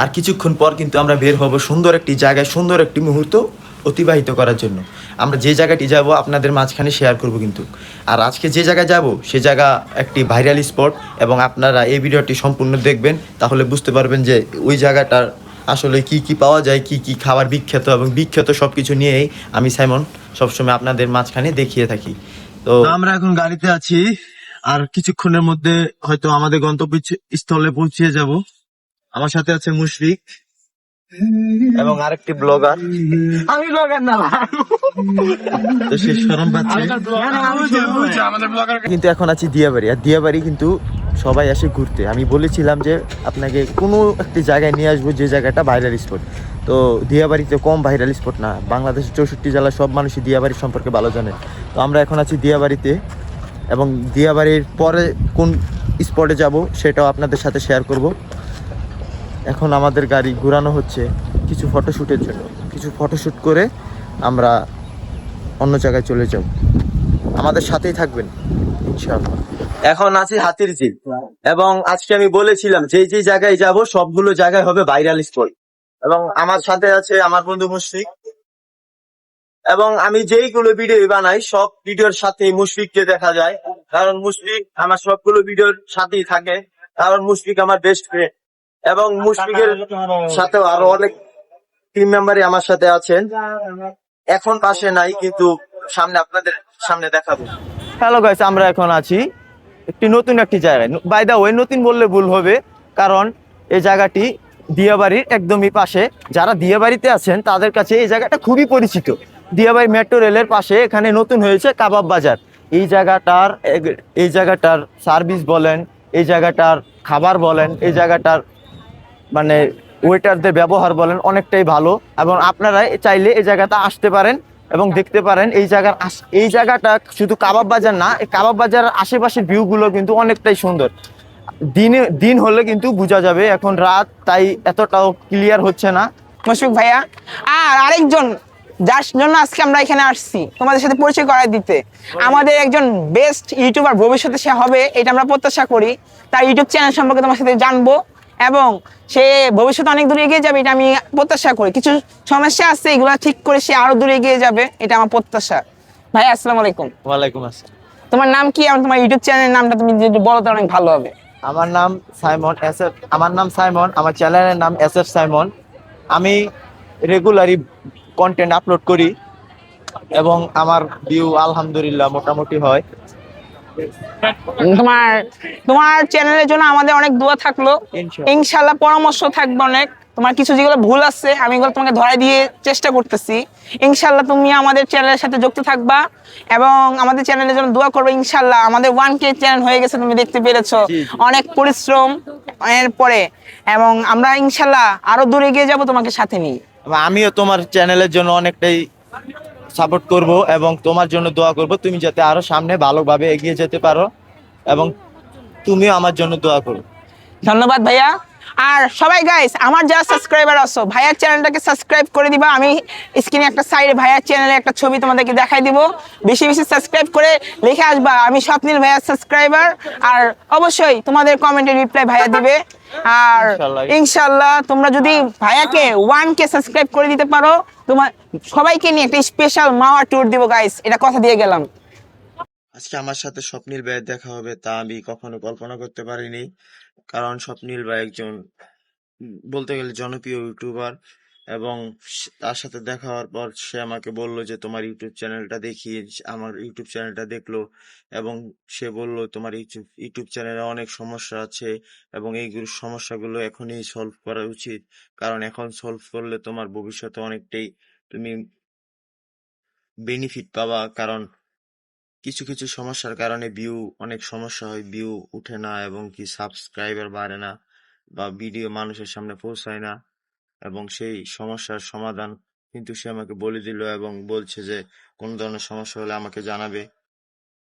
আর কিছুক্ষণ পর কিন্তু আমরা বের হব সুন্দর একটি জায়গায়, সুন্দর একটি মুহূর্ত অতিবাহিত করার জন্য। আমরা যে জায়গাটি যাব আপনাদের মাঝখানে শেয়ার করব কিন্তু। আর আজকে যে জায়গায় যাব সে জায়গা একটি ভাইরাল স্পট, এবং আপনারা এই ভিডিওটি সম্পূর্ণ দেখবেন, তাহলে বুঝতে পারবেন যে ওই জায়গাটার আসলে কি কি পাওয়া যায়, কি কি খাবার বিখ্যাত, এবং বিখ্যাত সব কিছু নিয়েই আমি সাইমন সবসময় আপনাদের মাঝখানে দেখিয়ে থাকি। তো আমরা এখন গাড়িতে আছি, আর কিছুক্ষণের মধ্যে হয়তো আমাদের গন্তব্য স্থলে পৌঁছে যাব। আমার সাথে আছে মুশফিক এবং আরেকটি ব্লগার। আমি ব্লগার না তো সে শরম পাচ্ছে। কিন্তু এখন আছি দিয়াবাড়ি, আর দিয়াবাড়ি কিন্তু সবাই আসে ঘুরতে। আমি বলেছিলাম যে আপনাকে কোনো একটি জায়গায় নিয়ে আসবো যে জায়গাটা ভাইরাল স্পট। তো দিয়াবাড়িতে কম ভাইরাল স্পট না, বাংলাদেশের 64 জেলার সব মানুষই দিয়াবাড়ি সম্পর্কে ভালো জানে। তো আমরা এখন আছি দিয়াবাড়িতে, এবং দিয়াবাড়ির পরে কোন স্পটে যাব সেটাও আপনাদের সাথে শেয়ার করব। এখন আমাদের গাড়ি ঘোরানো হচ্ছে কিছু ফটোশ্যুটের জন্য। কিছু ফটোশ্যুট করে আমরা অন্য জায়গায় চলে যাব। আমাদের সাথেই থাকবেন ইনশাআল্লাহ। এখন আছি হাতির ঝিল, এবং আজকে আমি বলেছিলাম যে যে জায়গায় যাব সবগুলো জায়গায় হবে ভাইরাল স্পট। এবং আমার সাথে আছে আমার বন্ধু মুশফিক, এবং আমি যেইগুলো ভিডিও বানাই সব ভিডিওর সাথে মুশফিককে দেখা যায়, কারণ মুশফিক আমার সবগুলো ভিডিওর সাথেই থাকে, কারণ মুশফিক আমার বেস্ট ফ্রেন্ড। এবং মুশফিকের সাথেও আরো অনেক টিম মেম্বারই আমার সাথে আছেন, এখন পাশে নাই, কিন্তু সামনে আপনাদের সামনে দেখাবো। হ্যালো গাইস, আমরা এখন আছি একটি নতুন একটি জায়গায়। বাই দা ওয়ে, নতুন বললে ভুল হবে, কারণ এই জায়গাটি দিয়াবাড়ির একদমই পাশে। যারা দিয়াবাড়িতে আছেন তাদের কাছে এই জায়গাটা খুবই পরিচিত। দিয়াবাড়ি মেট্রো রেলের পাশে এখানে নতুন হয়েছে কাবাব বাজার। এই জায়গাটার সার্ভিস বলেন, এই জায়গাটার খাবার বলেন, এই জায়গাটার মানে ওয়েটারদের ব্যবহার বলেন অনেকটাই ভালো। এবং আপনারা চাইলে এই জায়গাটা আসতে পারেন এবং দেখতে পারেন। এই জায়গাটা শুধু কাবাব বাজার না, এই কাবাব বাজারের আশেপাশের ভিউগুলো কিন্তু অনেকটাই সুন্দর। দিন হলে কিন্তু বোঝা যাবে, এখন রাত, তাই এতটাও ক্লিয়ার হচ্ছে না। মুশফিক ভাইয়া আর আরেকজন, যার জন্য আজকে আমরা এখানে আসছি তোমাদের সাথে পরিচয় করাই দিতে, আমাদের একজন বেস্ট ইউটিউবার ভবিষ্যতে সে হবে এটা আমরা প্রত্যাশা করি। তার ইউটিউব চ্যানেল সম্পর্কে তোমার সাথে জানবো, এবং সে ভবিষ্যতে অনেক দূরে এগিয়ে যাবে এটা আমি প্রত্যাশা করি। কিছু সমস্যা আছে, এগুলো ঠিক করে সে আরো দূরে এগিয়ে যাবে, এটা আমার প্রত্যাশা। ভাই আসসালামু আলাইকুম। ওয়ালাইকুম আসসালাম। তোমার নাম কি এবং তোমার ইউটিউব চ্যানেলের নামটা তুমি যদি বলো তো অনেক ভালো হবে। আমার নাম সাইমন, আমার চ্যানেলের নাম SF সাইমন। আমি রেগুলারই কন্টেন্ট আপলোড করি, এবং আমার ভিউ আলহামদুলিল্লাহ মোটামুটি হয়। তোমার তোমার চ্যানেলের জন্য আমাদের অনেক দোয়া থাকলো, ইনশাআল্লাহ। ইনশাল্লাহ পরামর্শ থাকবে অনেক। তোমার কিছু যেগুলো ভুল আছে আমি এগুলো তোমাকে ধরাই দিয়ে চেষ্টা করতেছি। ইনশাল্লাহ তুমি আমাদের চ্যানেলের সাথে যুক্ত থাকবা এবং আমাদের চ্যানেলের জন্য দোয়া করবে। ইনশাল্লাহ আমাদের 1K চ্যানেল হয়ে গেছে, তুমি দেখতে পেরেছো। জি, জি। অনেক পরিশ্রম এর পরে, এবং আমরা ইনশাল্লাহ আরো দূরে এগিয়ে যাব তোমাকে সাথে নিয়ে। আমিও তোমার চ্যানেলের জন্য অনেকটাই সাপোর্ট করব, এবং তোমার জন্য দোয়া করব তুমি যাতে আরো সামনে ভালোভাবে এগিয়ে যেতে পারো, এবং তুমিও আমার জন্য দোয়া করো। ধন্যবাদ ভাইয়া। আর সবাই গাইস, আমার যারা সাবস্ক্রাইবার আছো ভাইয়ার চ্যানেলটাকে সাবস্ক্রাইব করে দিবা। আমি স্ক্রিনে একটা সাইডে ভাইয়ার চ্যানেলে একটা ছবি তোমাদেরকে দেখাই দিব, বেশি বেশি সাবস্ক্রাইব করে লিখে আসবা আমি স্বপ্নিল ভাইয়ার সাবস্ক্রাইবার। আর অবশ্যই তোমাদের কমেন্টে রিপ্লাই ভাইয়া দিবে। আর ইনশাল্লাহ তোমরা যদি ভাইয়াকে 1K সাবস্ক্রাইব করে দিতে পারো, তোমার সবাইকে নিয়ে একটা স্পেশাল মাওয়া ট্যুর দিব গাইস, এটা কথা দিয়ে গেলাম। আজকে আমার সাথে স্বপ্নিল ভাইয়ের দেখা হবে তা আমি কখনো কল্পনা করতে পারিনি, কারণ স্বপ্নিল ভাই একজন বলতে গেলে জনপ্রিয় ইউটিউবার। এবং তার সাথে দেখা হওয়ার পর সে আমাকে বলল যে তোমার ইউটিউব চ্যানেলটা দেখি। আমার ইউটিউব চ্যানেলটা দেখলো, এবং সে বলল তোমার ইউটিউব চ্যানেলে অনেক সমস্যা আছে, এবং এই সমস্যাগুলো এখনই সলভ করা উচিত, কারণ এখন সলভ করলে তোমার ভবিষ্যতে অনেকটাই তুমি বেনিফিট পাবা। কারণ কিছু কিছু সমস্যার কারণে অনেক সমস্যা হয়, ভিউ উঠে না, এবং কি সাবস্ক্রাইবার বাড়ে না, বা ভিডিও মানুষের সামনে পৌঁছায় না। এবং সেই সমস্যার সমাধান কিন্তু সে আমাকে বলে দিল, এবং বলছে যে কোন ধরনের সমস্যা হলে আমাকে জানাবে।